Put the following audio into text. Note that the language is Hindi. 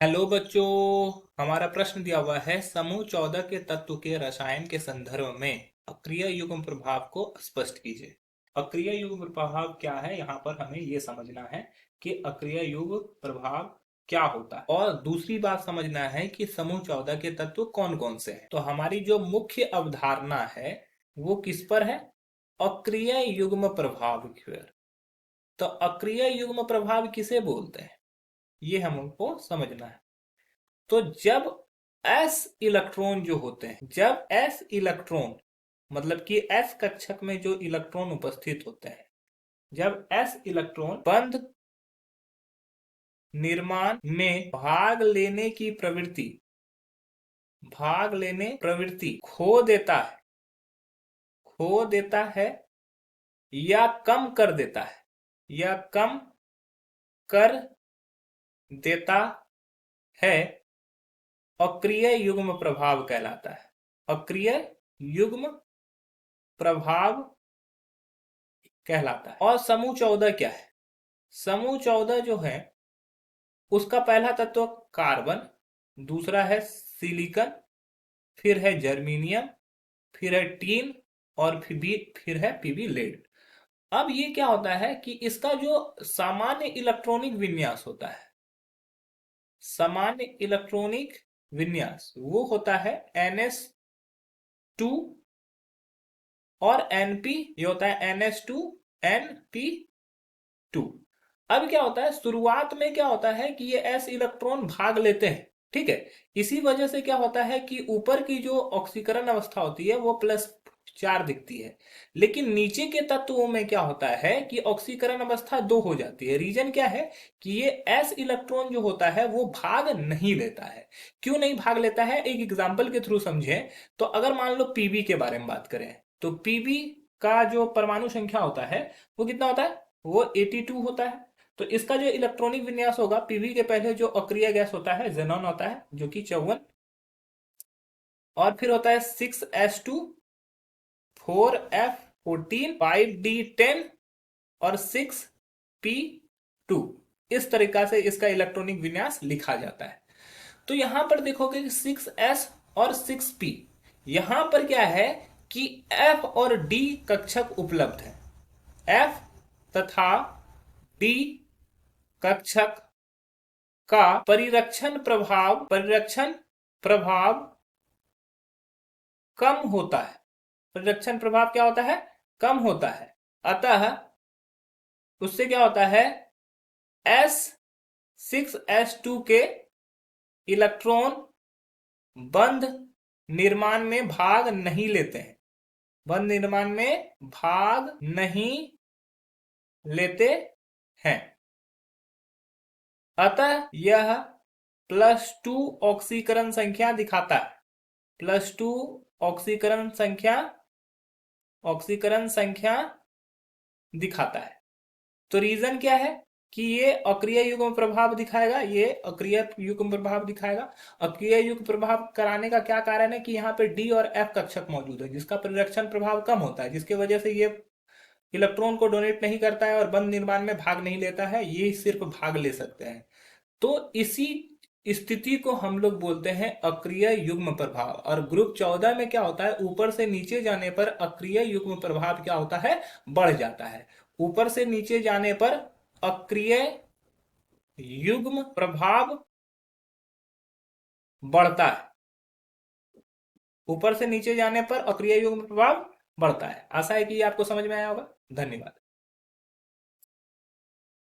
हेलो बच्चों। हमारा प्रश्न दिया हुआ है समूह 14 के तत्व के रसायन के संदर्भ में अक्रिय युग्म प्रभाव को स्पष्ट कीजिए। अक्रिय युग्म प्रभाव क्या है, यहाँ पर हमें यह समझना है कि अक्रिय युग्म प्रभाव क्या होता है और दूसरी बात समझना है कि समूह 14 के तत्व कौन कौन से हैं। तो हमारी जो मुख्य अवधारणा है वो किस पर है? अक्रिय युग्म प्रभाव की पर। तो अक्रिय युग्म प्रभाव किसे बोलते हैं ये हमको समझना है। तो जब s इलेक्ट्रॉन जो होते हैं, जब s इलेक्ट्रॉन मतलब कि s कक्षक में जो इलेक्ट्रॉन उपस्थित होते हैं, जब s इलेक्ट्रॉन बंध निर्माण में भाग लेने प्रवृत्ति खो देता है या कम कर देता है या कम कर देता है, अक्रिय युग्म प्रभाव कहलाता है। अक्रिय युग्म प्रभाव कहलाता है। और समूह 14 क्या है? समूह 14 जो है उसका पहला तत्व कार्बन, दूसरा है सिलिकॉन, फिर है जर्मेनियम, फिर है टीन और फिर है पीबी लेड। अब ये क्या होता है कि इसका जो सामान्य इलेक्ट्रॉनिक विन्यास होता है, सामान्य इलेक्ट्रॉनिक विन्यास वो होता है NS2 और NP, ये होता है NS2 NP2। अब क्या होता है, शुरुआत में क्या होता है कि ये s इलेक्ट्रॉन भाग लेते हैं, ठीक है। इसी वजह से क्या होता है कि ऊपर की जो ऑक्सीकरण अवस्था होती है वो +4 दिखती है, लेकिन नीचे के तत्वों में क्या होता है कि ऑक्सीकरण अवस्था 2 हो जाती है। रीजन क्या है कि ये s इलेक्ट्रॉन जो होता है वो भाग नहीं लेता है। क्यों नहीं भाग लेता है, एक एग्जाम्पल के थ्रू समझें। तो अगर मान लो पीबी के बारे में बात करें तो पीबी का जो परमाणु संख्या होता है वो कितना होता है, वो 82 होता है। तो इसका जो इलेक्ट्रॉनिक विन्यास होगा, पीवी के पहले जो अक्रिय गैस होता है जेनॉन होता है जो कि 54, और फिर होता है 6s2 4f14 5d10 और 6p2। इस तरीका से इसका इलेक्ट्रॉनिक विन्यास लिखा जाता है। तो यहां पर देखोगे कि 6s और 6p, यहां पर क्या है कि f और d कक्षक उपलब्ध है। f तथा d कक्षक का परिरक्षण प्रभाव कम होता है। परिरक्षण प्रभाव क्या होता है, कम होता है। अतः उससे क्या होता है, S6s2 के इलेक्ट्रॉन बंध निर्माण में भाग नहीं लेते हैं, बंध निर्माण में भाग नहीं लेते हैं। अतः यह +2 ऑक्सीकरण संख्या दिखाता है, +2 ऑक्सीकरण संख्या दिखाता है। तो रीजन क्या है कि ये अक्रिय युग्म प्रभाव दिखाएगा, ये अक्रिय युग्म प्रभाव दिखाएगा। अक्रिय युग्म प्रभाव कराने का क्या कारण है कि यहाँ पे डी और एफ कक्षक मौजूद है जिसका परिरक्षण प्रभाव कम होता है, जिसकी वजह से ये इलेक्ट्रॉन को डोनेट नहीं करता है और बंध निर्माण में भाग नहीं लेता है, ये सिर्फ भाग ले सकते हैं। तो इसी स्थिति को हम लोग बोलते हैं अक्रिय युग्म प्रभाव। और ग्रुप 14 में क्या होता है, ऊपर से नीचे जाने पर अक्रिय युग्म प्रभाव क्या होता है, बढ़ जाता है। ऊपर से नीचे जाने पर अक्रिय युग्म प्रभाव बढ़ता है, ऊपर से नीचे जाने पर अक्रिय युग्म प्रभाव बढ़ता है। आशा है कि ये आपको समझ में आया होगा। धन्यवाद।